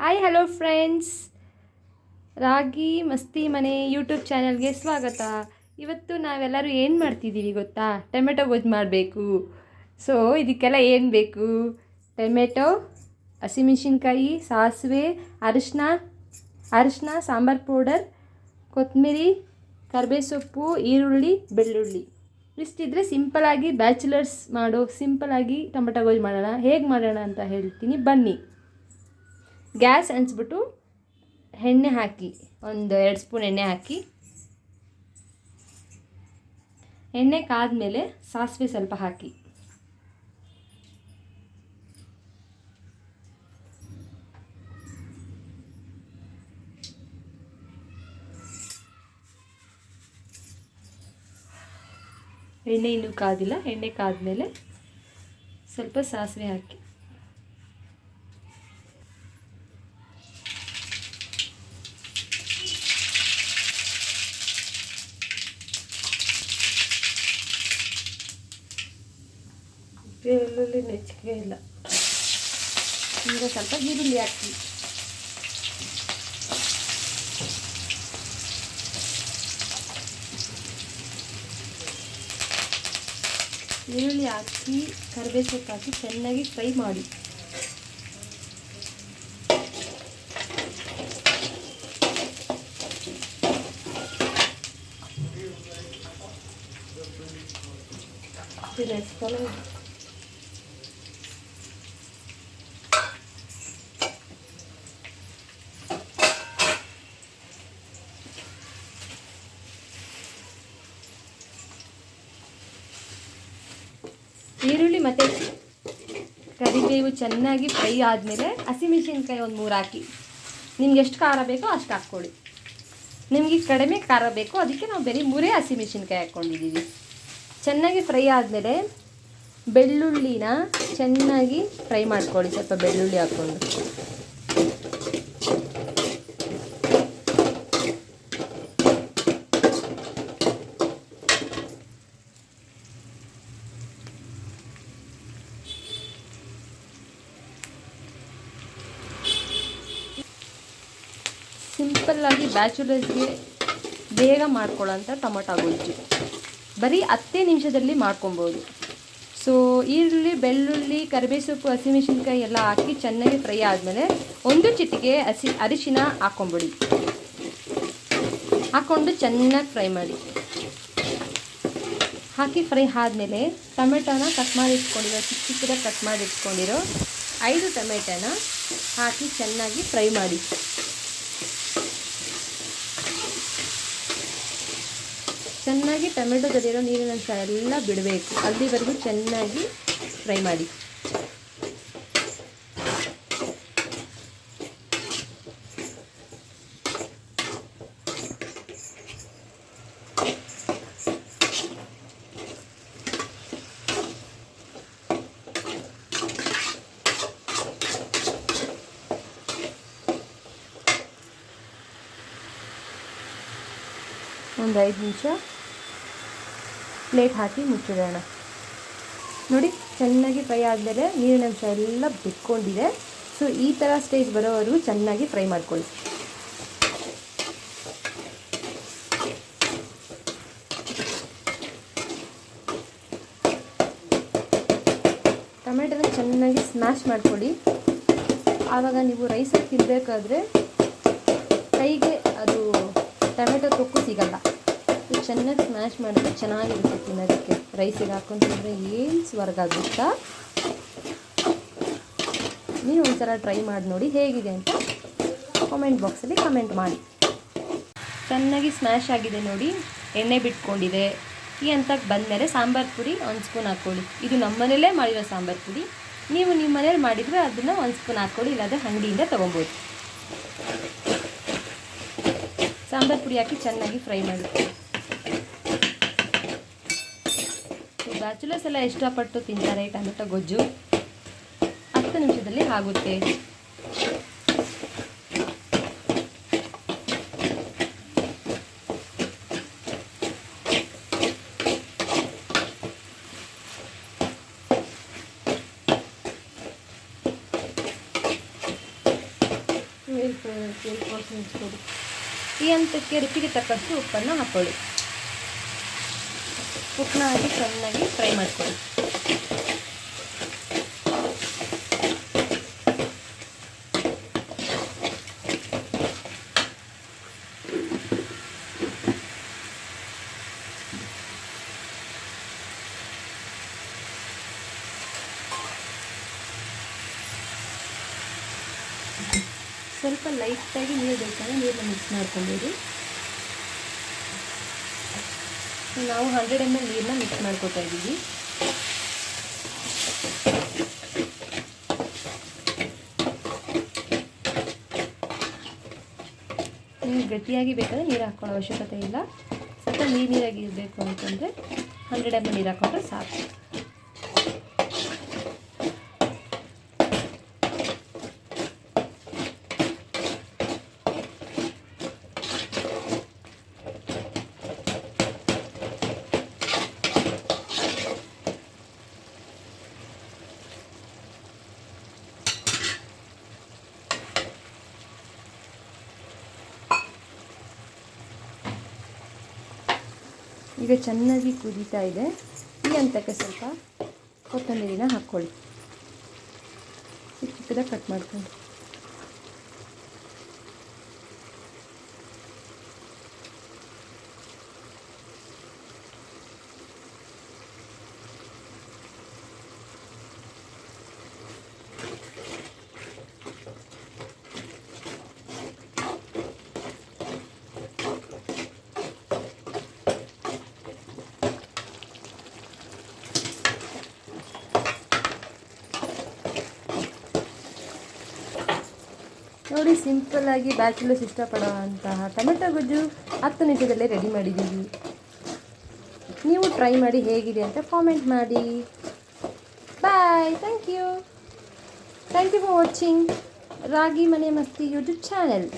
Hi hello friends, ರಾಗಿ ಮಸ್ತಿ ಮನೆ YouTube ಚಾನಲ್ಗೆ ಸ್ವಾಗತ. ಇವತ್ತು ನಾವೆಲ್ಲರೂ ಏನು ಮಾಡ್ತಿದ್ದೀವಿ ಗೊತ್ತಾ? ಟೊಮೆಟೊ ಗೊಜ್ಜು ಮಾಡಬೇಕು. ಸೊ ಇದಕ್ಕೆಲ್ಲ ಏನು ಬೇಕು? ಟೊಮೆಟೊ, ಹಸಿಮೆಣಸಿನ್ಕಾಯಿ, ಸಾಸಿವೆ, ಅರಿಶಿನ, ಸಾಂಬಾರು ಪೌಡರ್, ಕೊತ್ತಂಬರಿ, ಕರಿಬೇವು ಸೊಪ್ಪು, ಈರುಳ್ಳಿ, ಬೆಳ್ಳುಳ್ಳಿ. ಇಷ್ಟಿದ್ರೆ ಸಿಂಪಲಾಗಿ ಬ್ಯಾಚುಲರ್ಸ್ ಮಾಡೋ ಸಿಂಪಲಾಗಿ ಟೊಮೆಟೊ ಗೊಜ್ಜು ಮಾಡೋಣ. ಹೇಗೆ ಮಾಡೋಣ ಅಂತ ಹೇಳ್ತೀನಿ, ಬನ್ನಿ. ಗ್ಯಾಸ್ ಹಂಚ್ಬಿಟ್ಟು ಎಣ್ಣೆ ಹಾಕಿ, ಒಂದು 2 ಸ್ಪೂನ್ ಎಣ್ಣೆ ಹಾಕಿ, ಎಣ್ಣೆ ಕಾದ್ಮೇಲೆ ಸಾಸಿವೆ ಸ್ವಲ್ಪ ಹಾಕಿ, ಎಣ್ಣೆ ಇನ್ನೂ ಕಾದಿಲ್ಲ. ಎಣ್ಣೆ ಕಾದ್ಮೇಲೆ ಸ್ವಲ್ಪ ಸಾಸಿವೆ ಹಾಕಿ, ಬೆಳ್ಳುಳ್ಳಿ ನೆಚ್ಚಿಗೆ ಇಲ್ಲ, ಈಗ ಸ್ವಲ್ಪ ಈರುಳ್ಳಿ ಹಾಕಿ, ಈರುಳ್ಳಿ ಹಾಕಿ ಕರಿಬೇವು ಸೊಪ್ಪು ಹಾಕಿ ಚೆನ್ನಾಗಿ ಫ್ರೈ ಮಾಡಿ. ಈರುಳ್ಳಿ ಮತ್ತು ಕರಿಬೇವು ಚೆನ್ನಾಗಿ ಫ್ರೈ ಆದಮೇಲೆ ಹಸಿಮೆಣಸಿನ್ಕಾಯಿ ಒಂದು 3 ಹಾಕಿ. ನಿಮ್ಗೆ ಎಷ್ಟು ಖಾರ ಬೇಕೋ ಅಷ್ಟು ಹಾಕ್ಕೊಳ್ಳಿ. ನಿಮಗೆ ಕಡಿಮೆ ಖಾರ ಬೇಕೋ ಅದಕ್ಕೆ ನಾವು ಬರೀ 3 ಹಸಿಮೆಣಸಿನ್ಕಾಯಿ ಹಾಕ್ಕೊಂಡಿದ್ದೀವಿ. ಚೆನ್ನಾಗಿ ಫ್ರೈ ಆದಮೇಲೆ ಬೆಳ್ಳುಳ್ಳಿನ ಚೆನ್ನಾಗಿ ಫ್ರೈ ಮಾಡ್ಕೊಳ್ಳಿ. ಸ್ವಲ್ಪ ಬೆಳ್ಳುಳ್ಳಿ ಹಾಕ್ಕೊಂಡು ಸಿಂಪಲ್ಲಾಗಿ ಬ್ಯಾಚುಲರ್ಸ್ಗೆ ಬೇಗ ಮಾಡ್ಕೊಳ್ಳೋಂಥ ಟೊಮೊಟೊ ಗೊಜ್ಜು ಬರೀ 10 ನಿಮಿಷದಲ್ಲಿ ಮಾಡ್ಕೊಬೋದು. ಸೊ ಈರುಳ್ಳಿ, ಬೆಳ್ಳುಳ್ಳಿ, ಕರಿಬೇವು ಸೊಪ್ಪು, ಹಸಿಮೆಣಸಿನ್ಕಾಯಿ ಎಲ್ಲ ಹಾಕಿ ಚೆನ್ನಾಗಿ ಫ್ರೈ ಆದಮೇಲೆ 1 ಚಿಟಿಕೆ ಅರಿಶಿನ ಹಾಕ್ಕೊಂಡು ಚೆನ್ನಾಗಿ ಫ್ರೈ ಮಾಡಿ. ಹಾಕಿ ಫ್ರೈ ಆದಮೇಲೆ ಟೊಮೆಟೊನ ಕಟ್ ಮಾಡಿ ಇಟ್ಕೊಂಡಿರೋ ಚಿಕ್ಕದಾಗಿ ಕಟ್ ಮಾಡಿ ಇಟ್ಕೊಂಡಿರೋ 5 ಟೊಮೆಟೊನ ಹಾಕಿ ಚೆನ್ನಾಗಿ ಫ್ರೈ ಮಾಡಿ. ಚೆನ್ನಾಗಿ ಟೊಮೆಟೊದಲ್ಲಿರೋ ನೀರಿನ ಅಂಶ ಎಲ್ಲ ಬಿಡಬೇಕು, ಅಲ್ಲಿವರೆಗೂ ಚೆನ್ನಾಗಿ ಫ್ರೈ ಮಾಡಿ. ಒಂದು 5 ನಿಮಿಷ ಪ್ಲೇಟ್ ಹಾಕಿ ಮುಚ್ಚಿಡೋಣ. ನೋಡಿ, ಚೆನ್ನಾಗಿ ಫ್ರೈ ಆದಮೇಲೆ ನೀರಿನ ಅಂಶ ಎಲ್ಲ ಬಿಟ್ಕೊಂಡಿದೆ. ಸೊ ಈ ಥರ ಸ್ಟೇಜ್ ಬರೋವರೆಗೂ ಚೆನ್ನಾಗಿ ಫ್ರೈ ಮಾಡ್ಕೊಳ್ಳಿ. ಟೊಮೆಟೊನ ಚೆನ್ನಾಗಿ ಸ್ಮ್ಯಾಶ್ ಮಾಡ್ಕೊಳ್ಳಿ. ಆವಾಗ ನೀವು ರೈಸಲ್ಲಿ ತಿನ್ನಬೇಕಾದ್ರೆ ಕೈಗೆ ಅದು ಟೊಮೆಟೊ ತೊಕ್ಕು ಸಿಗಲ್ಲ. ಚೆನ್ನಾಗಿ ಸ್ಮ್ಯಾಶ್ ಮಾಡಿದ್ರೆ ಚೆನ್ನಾಗಿರುತ್ತೆ ತಿನ್ನೋದಕ್ಕೆ. ರೈಸಿಗೆ ಹಾಕೊಂಡು ತಿಂದರೆ ಏನು ಸ್ವರ್ಗ ಆಗುತ್ತಾ. ನೀವು ಒಂದ್ಸಲ ಟ್ರೈ ಮಾಡಿ ನೋಡಿ ಹೇಗಿದೆ ಅಂತ ಕಾಮೆಂಟ್ ಬಾಕ್ಸಲ್ಲಿ ಕಮೆಂಟ್ ಮಾಡಿ. ಚೆನ್ನಾಗಿ ಸ್ಮ್ಯಾಶ್ ಆಗಿದೆ ನೋಡಿ, ಎಣ್ಣೆ ಬಿಟ್ಕೊಂಡಿದೆ. ಈ ಹಂತಕ್ಕೆ ಬಂದಮೇಲೆ ಸಾಂಬಾರು ಪುಡಿ 1 ಸ್ಪೂನ್ ಹಾಕ್ಕೊಳ್ಳಿ. ಇದು ನಮ್ಮ ಮನೆಯಲ್ಲೇ ಮಾಡಿರೋ ಸಾಂಬಾರು ಪುಡಿ. ನೀವು ನಿಮ್ಮ ಮನೇಲಿ ಮಾಡಿದರೆ ಅದನ್ನು 1 ಸ್ಪೂನ್ ಹಾಕ್ಕೊಳ್ಳಿ, ಇಲ್ಲಾಂದರೆ ಅಂಗಡಿಯಿಂದ ತೊಗೊಬೋದು. ಸಾಂಬಾರು ಪುಡಿ ಹಾಕಿ ಚೆನ್ನಾಗಿ ಫ್ರೈ ಮಾಡಿ. ಬ್ಯಾಚುಲರ್ಸ್ ಎಲ್ಲ ಇಷ್ಟಪಟ್ಟು ತಿಂತಾರೆ ಟೊಮೆಟೊ ಗೊಜ್ಜು. 10 ನಿಮಿಷದಲ್ಲಿ ಆಗುತ್ತೆ. ಈ ಹಂತಕ್ಕೆ ರುಚಿಗೆ ತಕ್ಕಷ್ಟು ಉಪ್ಪನ್ನು ಹಾಕ್ಕೊಳ್ಳಿ. ಉಪ್ಪನ್ನ ಹಾಕಿ ಚೆನ್ನಾಗಿ ಫ್ರೈ ಮಾಡ್ಕೊಳ್ಳಿ. ಸ್ವಲ್ಪ ಲೈಟಾಗಿ ನೀರು ಬೇಕಾದ್ರೆ ನೀರನ್ನ ಮಿಕ್ಸ್ ಮಾಡ್ಕೊಬೋದು. ನಾವು 100 ml ನೀರನ್ನ ಮಿಕ್ಸ್ ಮಾಡ್ಕೊತಾ ಇದ್ದೀವಿ. ನಿಮ್ಗೆ ಗಟ್ಟಿಯಾಗಿ ಬೇಕಾದರೆ ನೀರು ಹಾಕ್ಕೊಳ್ಳೋ ಅವಶ್ಯಕತೆ ಇಲ್ಲ. ಸ್ವಲ್ಪ ನೀರಾಗಿ ಇರಬೇಕು ಅಂತಂದರೆ 100 ml ನೀರು ಹಾಕ್ಕೊಂಡ್ರೆ ಸಾಕು. ಈಗ ಚೆನ್ನಾಗಿ ಕುದೀತಾ ಇದೆ. ಈ ಹಂತಕ್ಕೆ ಸ್ವಲ್ಪ ಕೊತ್ತಂಬರಿನ ಹಾಕ್ಕೊಳ್ಳಿ, ಚಿಕ್ಕ ಚಿಕ್ಕದಾಗಿ ಕಟ್ ಮಾಡ್ಕೊಂಡು. ನೋಡಿ, ಸಿಂಪಲ್ಲಾಗಿ ಬ್ಯಾಚುಲರ್ಸ್ ಇಷ್ಟಪಡುವಂತಹ ಟೊಮೆಟೊ ಗೊಜ್ಜು 10 ನಿಮಿಷದಲ್ಲೇ ರೆಡಿ ಮಾಡಿದ್ದೀವಿ. ನೀವು ಟ್ರೈ ಮಾಡಿ ಹೇಗಿದೆ ಅಂತ ಕಾಮೆಂಟ್ ಮಾಡಿ. ಬಾಯ್. ಥ್ಯಾಂಕ್ ಯು ಫಾರ್ ವಾಚಿಂಗ್ ರಾಗಿ ಮನೆ ಮಸ್ತಿ ಯೂಟ್ಯೂಬ್ ಚಾನೆಲ್.